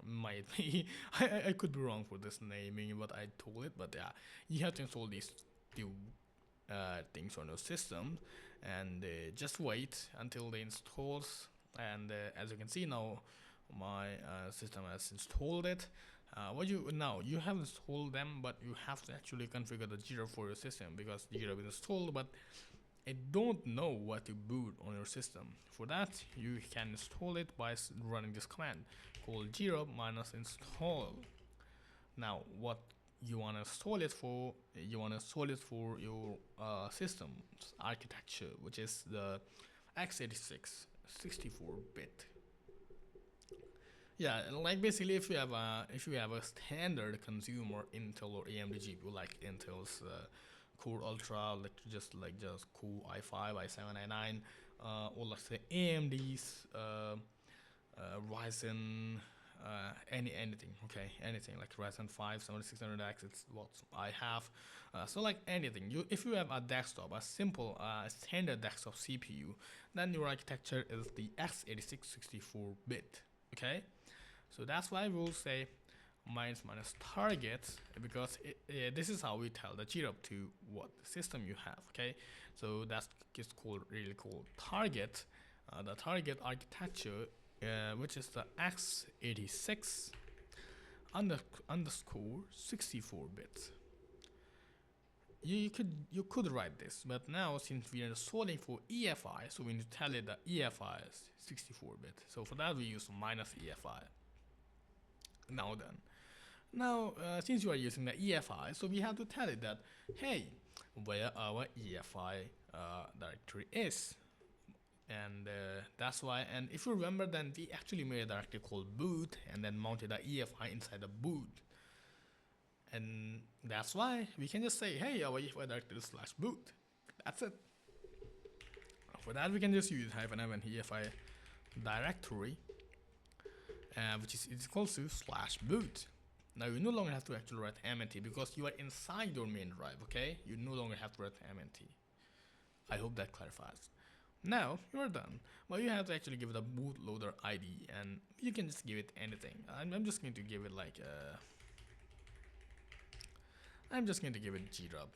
Might be. I could be wrong for this naming, but I told it. But yeah, you have to install these two things on your system, and just wait until they installs. And as you can see now, my system has installed it. You have installed them, but you have to actually configure the grub for your system, because the grub is installed, but I don't know what to boot on your system. For that, you can install it by running this command called grub -install. Now, what you want to install it for? You want to install it for your system's architecture, which is the x86 64-bit. Yeah, like basically, if you have a standard consumer Intel or AMD GPU, like Intel's Core Ultra, just Core i5, i7, i9, or let's say AMD's Ryzen, anything, okay, anything like Ryzen 5 7600X, it's what I have. So like anything, if you have a desktop, a simple standard desktop CPU, then your architecture is the x86 64-bit. Okay, so that's why we'll say -target, because this is how we tell the grub to what system you have. Okay, so that's really called target. The target architecture, which is the x86 _64-bit. you could write this, but now since we are installing for EFI, so we need to tell it that EFI is 64-bit. So for that we use minus EFI. Now then, since you are using the EFI, so we have to tell it that, hey, where our EFI directory is. And that's why, and if you remember, then we actually made a directory called boot and then mounted the EFI inside the boot. And that's why we can just say, hey, our EFI directory is /boot. That's it. For that we can just use -m EFI directory, which is equals to /boot. Now you no longer have to actually write mnt because you are inside your main drive, okay? You no longer have to write mnt. I hope that clarifies. Now you're done, but you have to actually give it a bootloader ID, and you can just give it anything. I'm just going to give it like I'm just going to give it grub.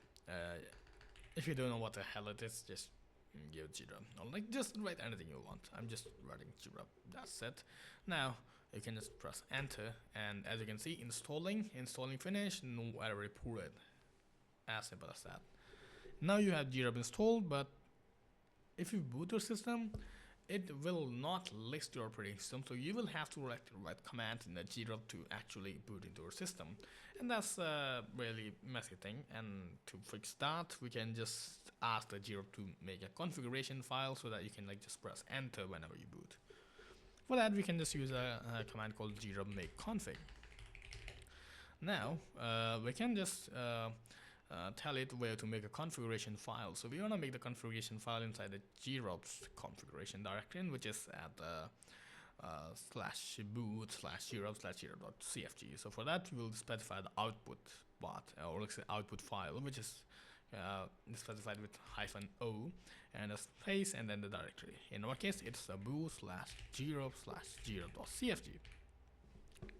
If you don't know what the hell it is, just give it grub. Or like just write anything you want. I'm just writing grub. That's it. Now you can just press enter, and as you can see, installing finished, no error reported. As simple as that. Now you have grub installed, but if you boot your system, it will not list your operating system, so you will have to write command in the grub to actually boot into your system, and that's a really messy thing. And to fix that, we can just ask the grub to make a configuration file so that you can like just press enter whenever you boot. For that, we can just use a command called grub make config. Now we can just tell it where to make a configuration file. So we want to make the configuration file inside the grub's configuration directory, which is at /boot/grub/grub.cfg. So for that, we will specify the output path, or let's say output file, which is specified with -o and a space and then the directory. In our case, it's a boot/grub/grub.cfg.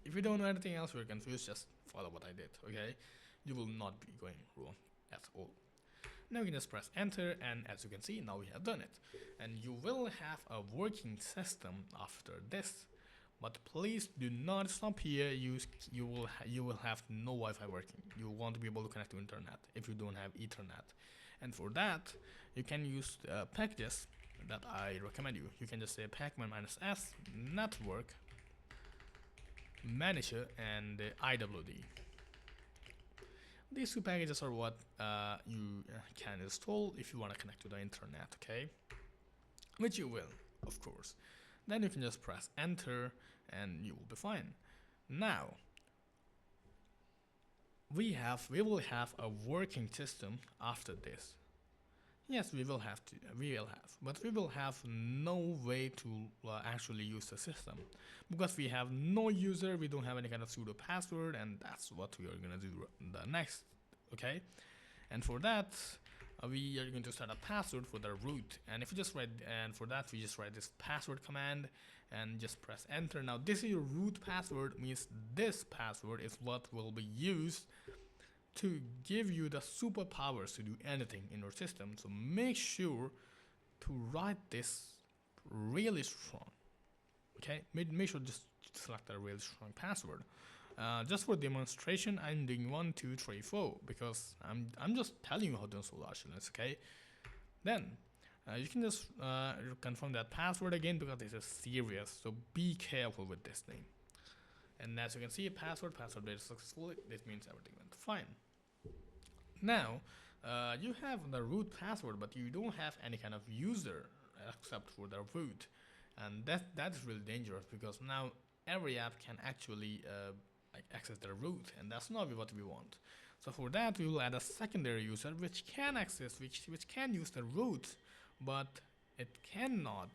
If you don't know anything else, you're confused, just follow what I did, okay? You will not be going wrong at all. Now you can just press enter, and as you can see, now we have done it. And you will have a working system after this. But please do not stop here. You will have no Wi-Fi working. You won't be able to connect to internet if you don't have Ethernet. And for that, you can use packages that I recommend you. You can just say pacman-s network manager and IWD. These two packages are what you can install if you want to connect to the internet, okay? Which you will, of course. Then you can just press enter and you will be fine. Now we will have a working system after this. Yes, we will have, but we will have no way to actually use the system because we have no user, we don't have any kind of sudo password, and that's what we are gonna do the next, okay? And for that, we are going to set a password for the root, and if you just write, and for that we just write this password command and just press enter. Now this is your root password, means this password is what will be used to give you the superpowers to do anything in your system. So make sure to write this really strong, okay? Make sure just select a really strong password. Just for demonstration, I'm doing 1, 2, 3, 4 because I'm just telling you how to install archinstall, okay? Then you can just confirm that password again because this is serious, so be careful with this thing. And as you can see, password data successfully. This means everything went fine. Now you have the root password, but you don't have any kind of user except for the root, and that is really dangerous because now every app can actually access the root, and that's not what we want. So for that, we will add a secondary user which can access, which can use the root, but it cannot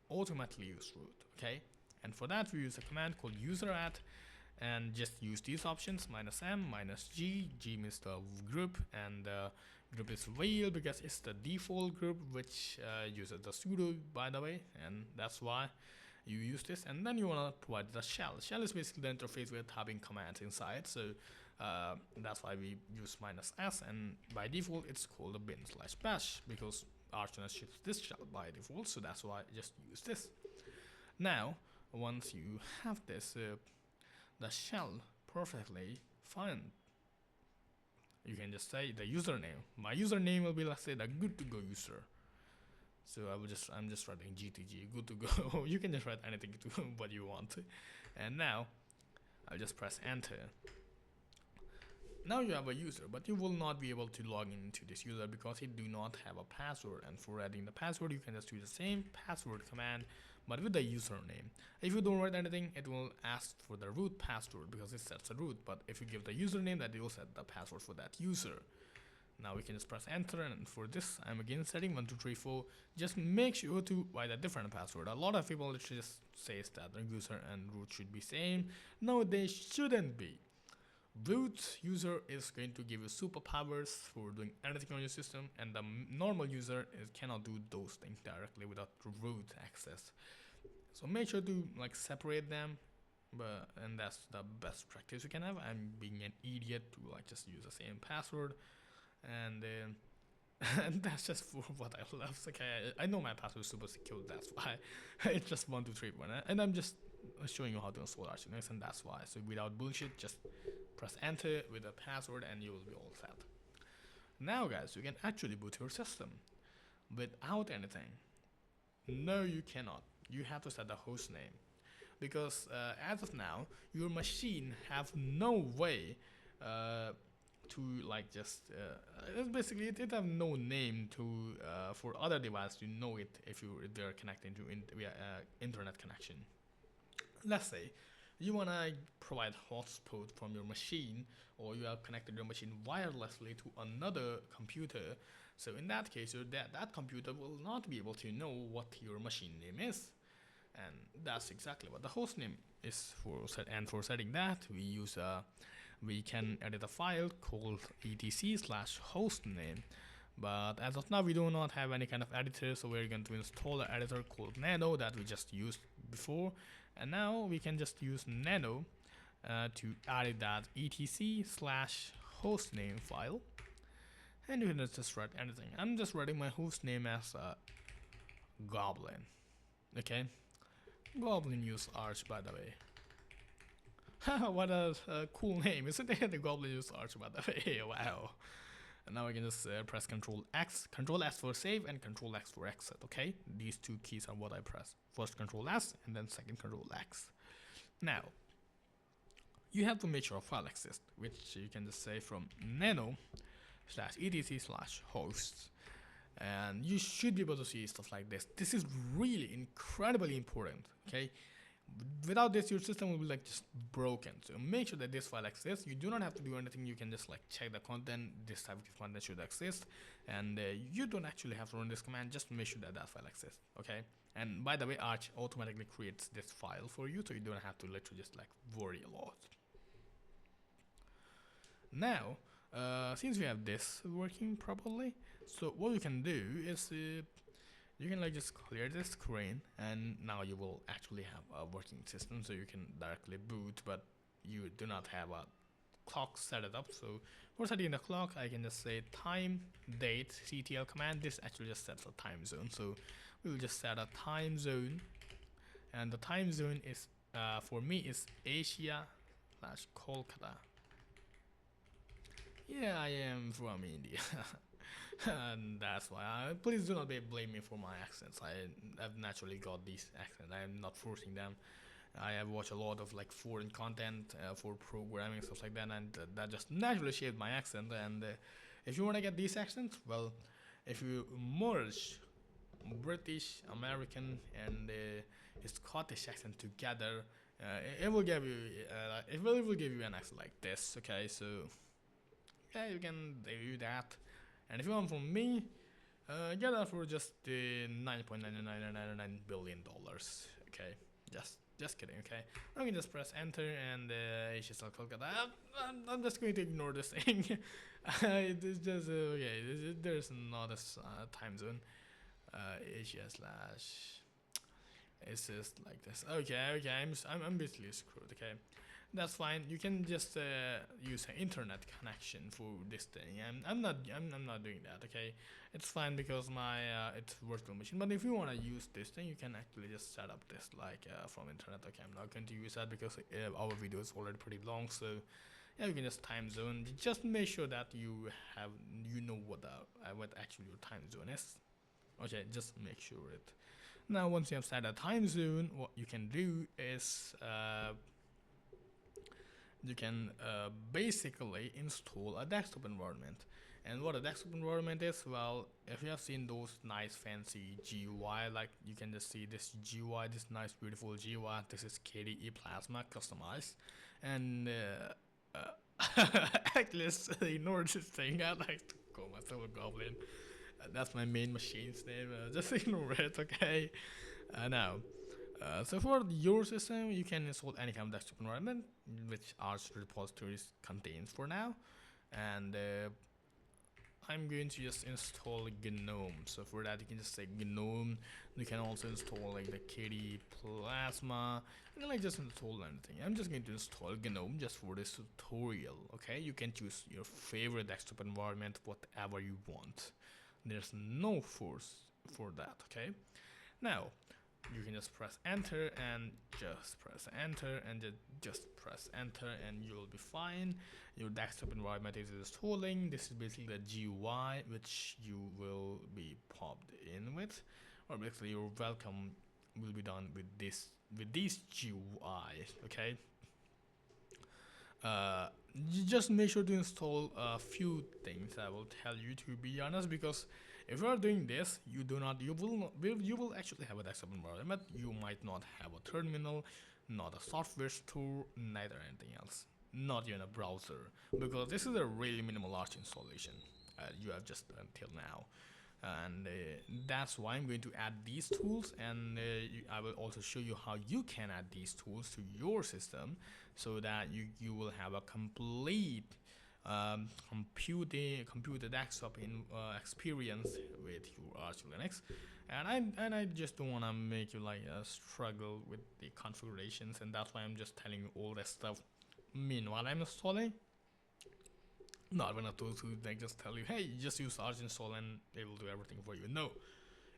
automatically use root, okay? And for that, we use a command called user@, and just use these options: -m, -g. G means the group, and group is whale because it's the default group which uses the sudo, by the way, and that's why you use this. And then you want to provide the shell. Shell is basically the interface with having commands inside, so that's why we use -s, and by default it's called a bin/bash because archinstall ships this shell by default, so that's why I just use this. Now once you have this the shell perfectly fine, you can just say the username. My username will be, let's say, the good to go user. So I'm just writing GTG, good to go. You can just write anything to what you want. And now I'll just press enter. Now you have a user, but you will not be able to log into this user because he do not have a password. And for adding the password, you can just use the same password command, but with the username. If you don't write anything, it will ask for the root password because it sets a root. But if you give the username, that will set the password for that user. Now we can just press enter, and for this I'm again setting 1234. Just make sure to write a different password. A lot of people literally just say that the user and root should be same. No, they shouldn't be. Root user is going to give you superpowers for doing anything on your system, and the normal user cannot do those things directly without root access. So make sure to like separate them, and that's the best practice you can have. I'm being an idiot to like just use the same password, and and that's just for what I love. Okay, I know my password is super secure, that's why. It's just 1231, and I'm just showing you how to install Archinstall, and that's why. So without bullshit, just press enter with a password and you will be all set. Now guys, you can actually boot your system without anything. No, you cannot. You have to set the host name, because as of now your machine have no way to like just basically it have no name to for other devices to know it if they're connecting to via internet connection. Let's say you want to provide hotspot from your machine, or you have connected your machine wirelessly to another computer. So in that case, that computer will not be able to know what your machine name is, and that's exactly what the host name is for. And for setting that, we can edit a file called etc/hostname. But as of now, we do not have any kind of editor, so we're going to install an editor called Nano that we just used before. And now we can just use Nano to add that etc/hostname file, and you can just write anything. I'm just writing my host name as Goblin. Okay, Goblin use Arch, by the way. What a cool name, isn't it? The Goblin use Arch, by the way. Wow. And now I can just press Control X for save and Control X for exit. Okay, these two keys are what I press. First Control S and then second Control X. Now you have to make sure a file exists, which you can just say from nano/etc/hosts, and you should be able to see stuff like this. This is really incredibly important. Okay, without this, your system will be like just broken. So make sure that this file exists. You do not have to do anything. You can just like check the content. This type of content should exist, and you don't actually have to run this command. Just make sure that that file exists. Okay. And by the way, Arch automatically creates this file for you, so you don't have to literally just like worry a lot. Now, since we have this working properly, so what you can do is you can like just clear this screen, and now you will actually have a working system, so you can directly boot, but you do not have a clock set it up. So for setting the clock, I can just say time date ctl command. This actually just sets a time zone, so we'll just set a time zone, and the time zone is for me is Asia/Kolkata. Yeah, I am from India. And that's why. Please do not blame me for my accents. I've naturally got these accents. I am not forcing them. I have watched a lot of like foreign content for programming, stuff like that, and that just naturally shaped my accent. And if you want to get these accents, well, if you merge British, American, and Scottish accent together, it will give you will give you an accent like this. Okay, so yeah, you can do that. And if you want from me, get that for just $9.9999 billion. Okay, just kidding. Okay, now we can just press enter, and I'm just going to ignore this thing. It's just okay. There's not a time zone. Asia/ it's just like this. Okay. I'm basically screwed. Okay, that's fine. You can just use an internet connection for this thing. I'm not doing that. Okay, it's fine because my it's virtual machine. But if you want to use this thing, you can actually just set up this like from internet. Okay, I'm not going to use that because our video is already pretty long. So Yeah, you can just time zone. Just make sure that you know what actually your time zone is. Okay, just make sure it. Now, once you have set a time zone, what you can do is you can basically install a desktop environment. And what a desktop environment is, well, if you have seen those nice fancy GUI, like you can just see this GUI, this nice beautiful GUI. This is KDE Plasma customized, and actually, ignore this thing. I like to call myself a goblin. That's my main machine's name. Just ignore it, okay? Now, so for your system, you can install any kind of desktop environment which Arch repositories contains for now, and I'm going to just install GNOME. So for that, you can just say GNOME. You can also install like the KDE Plasma. You can like just install anything. I'm just going to install GNOME just for this tutorial. Okay, you can choose your favorite desktop environment, whatever you want. There's no force for that. Okay, now you can just press enter and just press enter and just press enter and you will be fine. Your desktop environment is installing. This is basically the GUI which you will be popped in with, or basically your welcome will be done with these GUI. Okay, you just make sure to install a few things I will tell you, to be honest, because if you are doing this, you will actually have a desktop environment. You might not have a terminal, not a software store, neither anything else, not even a browser, because this is a really minimal Arch installation you have just until now. And that's why I'm going to add these tools, and I will also show you how you can add these tools to your system, so that you will have a complete computer desktop in experience with your Arch Linux. And I just don't want to make you like struggle with the configurations, and that's why I'm just telling you all this stuff meanwhile I'm installing. Not one of those who like just tell you, hey, just use Arch install and it will do everything for you. No.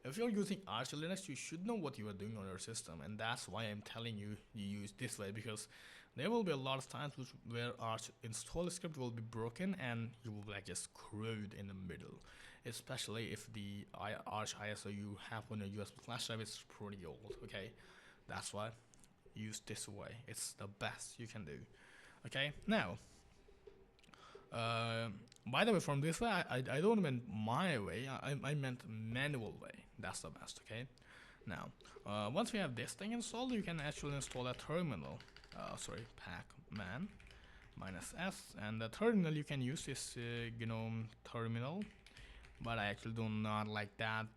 If you're using Arch Linux, you should know what you are doing on your system, and that's why I'm telling you use this way, because there will be a lot of times where Arch install script will be broken and you will like just screwed in the middle, especially if the Arch ISO you have on your USB flash drive is pretty old. Okay, that's why use this way. It's the best you can do. Okay, now. By the way, from this way, I don't mean my way, I meant manual way. That's the best, okay? Now, once we have this thing installed, you can actually install a terminal. Pacman -s, and the terminal you can use this GNOME terminal, but I actually do not like that.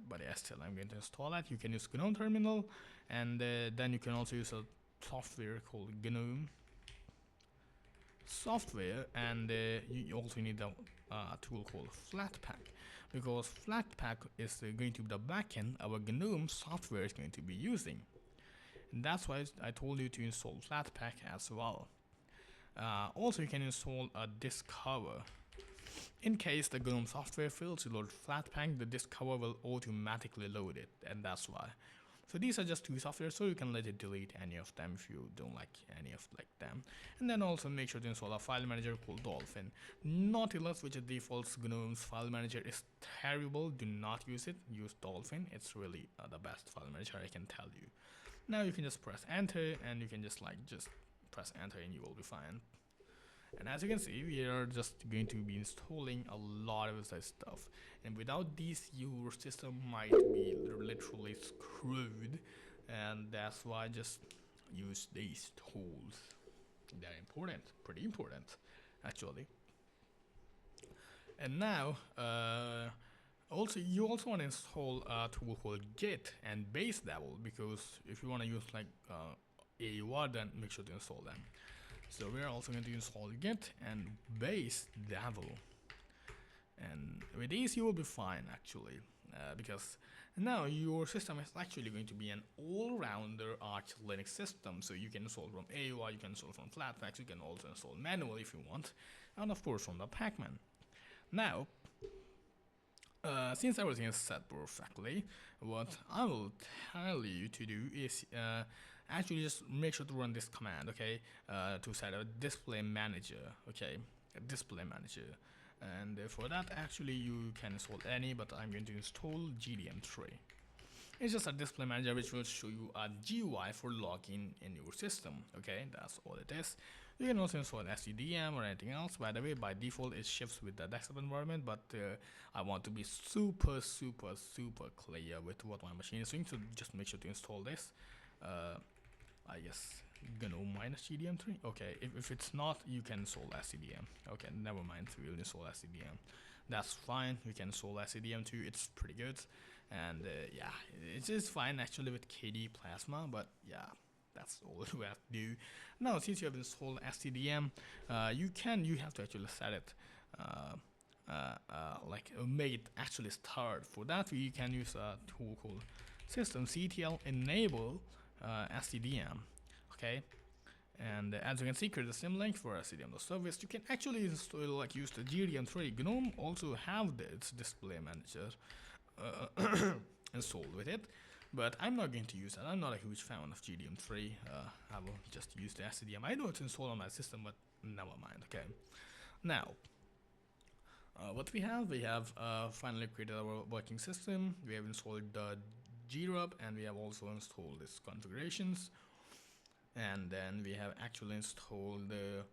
But yeah, still, I'm going to install that. You can use GNOME terminal, and then you can also use a software called GNOME software, and you also need a tool called Flatpak, because Flatpak is going to be the backend our GNOME software is going to be using, and that's why I told you to install Flatpak as well. Also, you can install a Discover. In case the GNOME software fails to load Flatpak, the Discover will automatically load it, and that's why. So these are just two software, so you can let it delete any of them if you don't like any of them. And then also make sure to install a file manager called Dolphin. Nautilus, which is default GNOME's file manager, is terrible. Do not use it. Use Dolphin. It's really the best file manager, I can tell you. Now you can just press enter, and you can just press enter, and you will be fine. And as you can see, we are just going to be installing a lot of this stuff, and without these your system might be literally screwed, and that's why I just use these tools. They're important, pretty important actually. And now you also want to install a tool called Git and Base Devil, because if you want to use like AUR, then make sure to install them. So we're also going to install Git and Base Devil, and with these you will be fine actually, because now your system is actually going to be an all-rounder Arch Linux system. So you can install from AUI, you can install from Flatpak, you can also install manually if you want, and of course from the Pacman. Now, Since everything is set perfectly, what I will tell you to do is actually just make sure to run this command, okay, to set a display manager, okay, a display manager. And for that, actually, you can install any, but I'm going to install GDM3. It's just a display manager which will show you a GUI for login in your system, okay, that's all it is. You can also install SCDM or anything else. By the way, by default it shifts with the desktop environment, but I want to be super clear with what my machine is doing, so just make sure to install this. I guess GNOME minus GDM3. Okay, if it's not, you can install SCDM. Okay, never mind, we'll install SCDM. That's fine, we can install SCDM too, it's pretty good. And yeah, it's fine actually with KD Plasma, but yeah, that's all we have to do. Now, since you have installed SCDM, you have to actually set it, like make it actually start. For that, you can use a tool called systemctl enable SCDM. Okay, and as you can see, create a symlink for SCDM.service. You can actually install, like, use the GDM3. GNOME also have its display manager installed with it, but I'm not going to use that. I'm not a huge fan of GDM3. I will just use the SCDM. I know it's installed on my system, but never mind. Okay, now what we have finally created our working system. We have installed the grub, and we have also installed this configurations, and then we have actually installed the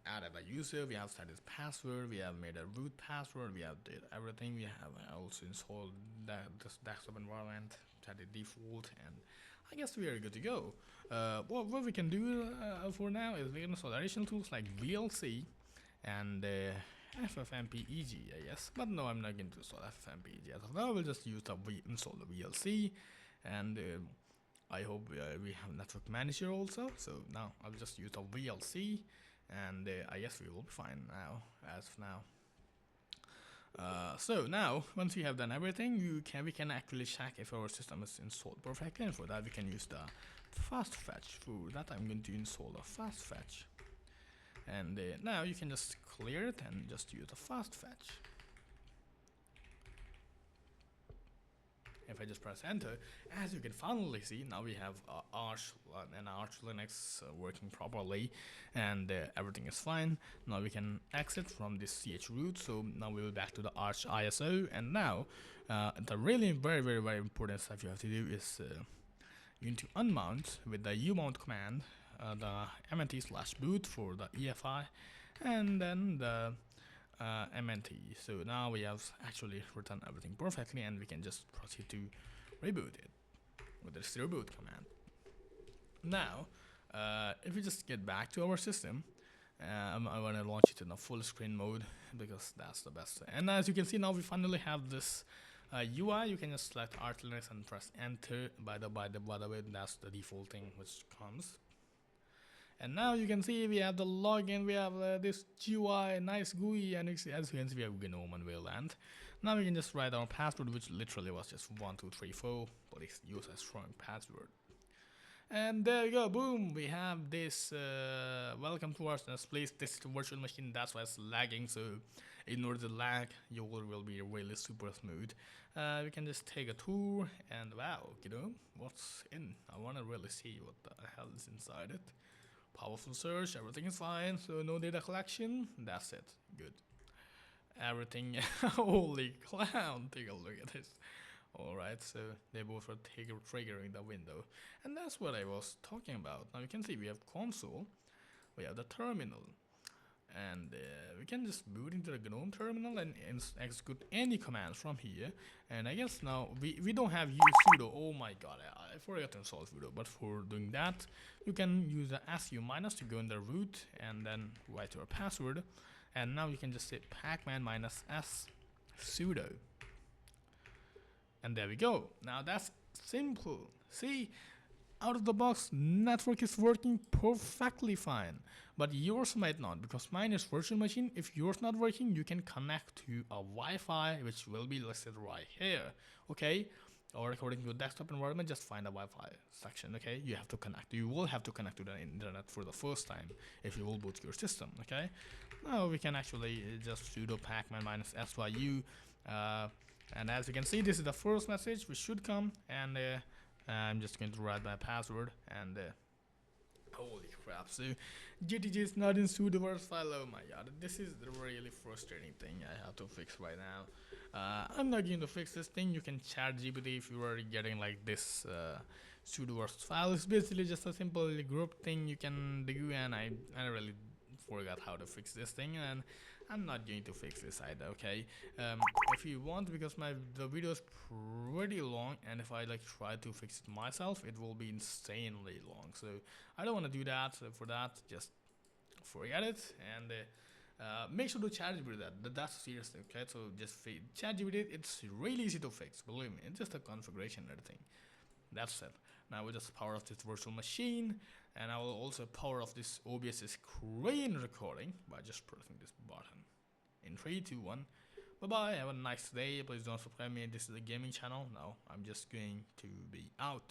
added a user, we have set his password, we have made a root password, we have did everything. We have also installed this desktop environment, set the default, and I guess we are good to go. What we can do for now is we can install additional tools like VLC and FFmpeg, I guess. But no, I'm not going to install FFmpeg as of now. We'll just use install the VLC, and I hope we have network manager also. So now I'll just use the VLC, and I guess we will be fine now, as of now. So now, once we have done everything, we can actually check if our system is installed perfectly, and for that we can use the fast fetch. For that, I'm going to install a fast fetch, and now you can just clear it and just use the fast fetch. If I just press enter, as you can finally see, now we have Arch and Arch Linux working properly, and everything is fine. Now we can exit from this chroot. So now we will back to the Arch ISO, and now the really very important stuff you have to do is you need to unmount with the umount command the mnt/boot for the EFI, and then the MNT. So now we have actually written everything perfectly, and we can just proceed to reboot it with the reboot command. Now, if we just get back to our system, I want to launch it in a full screen mode because that's the best. And as you can see, now we finally have this UI. You can just select Arch Linux and press enter. By the way, that's the default thing which comes. And now you can see we have the login, we have this GUI, nice GUI, and as you can see we have GNOME and Wayland. Now we can just write our password, which literally was just 1234, but it's use a strong password. And there you go, boom, we have this, welcome to our place. This is the virtual machine, that's why it's lagging, so ignore the lag, your will be really super smooth. We can just take a tour, and wow, what's in? I want to really see what the hell is inside it. Powerful search, everything is fine, so no data collection, that's it, good. Everything, holy clown, take a look at this. Alright, so they both are triggering the window, and that's what I was talking about. Now you can see we have console, we have the terminal, and we can just boot into the GNOME terminal and execute any commands from here. And I guess now we don't have use sudo. Oh my god, I forgot to install sudo, but for doing that you can use the su minus to go in the root and then write your password, and now you can just say pacman -s sudo, and there we go. Now that's simple. See, out of the box, network is working perfectly fine, but yours might not, because mine is virtual machine. If yours not working, you can connect to a Wi-Fi, which will be listed right here. Okay, or recording to your desktop environment, just find the Wi-Fi section. Okay, you have to connect. You will have to connect to the internet for the first time if you will boot your system. Okay, now we can actually just sudo pacman -syu, and as you can see, this is the first message which should come, and I'm just going to write my password, and holy crap, so GTG is not in sudoverse file. Oh my god, this is the really frustrating thing I have to fix right now. I'm not going to fix this thing. You can chat GPT if you are getting like this sudoverse file. It's basically just a simple group thing you can do, and I really forgot how to fix this thing, and I'm not going to fix this either. Okay, if you want, because the video is pretty long, and if I like try to fix it myself, it will be insanely long, so I don't want to do that. So for that, just forget it, and make sure to ChatGPT that's serious. Okay, so just ChatGPT, it's really easy to fix, believe me. It's just a configuration and everything. That's it. Now we just power off this virtual machine, and I will also power off this OBS screen recording by just pressing this button. In 3, 2, 1. Bye bye. Have a nice day. Please don't subscribe me. This is a gaming channel. Now I'm just going to be out.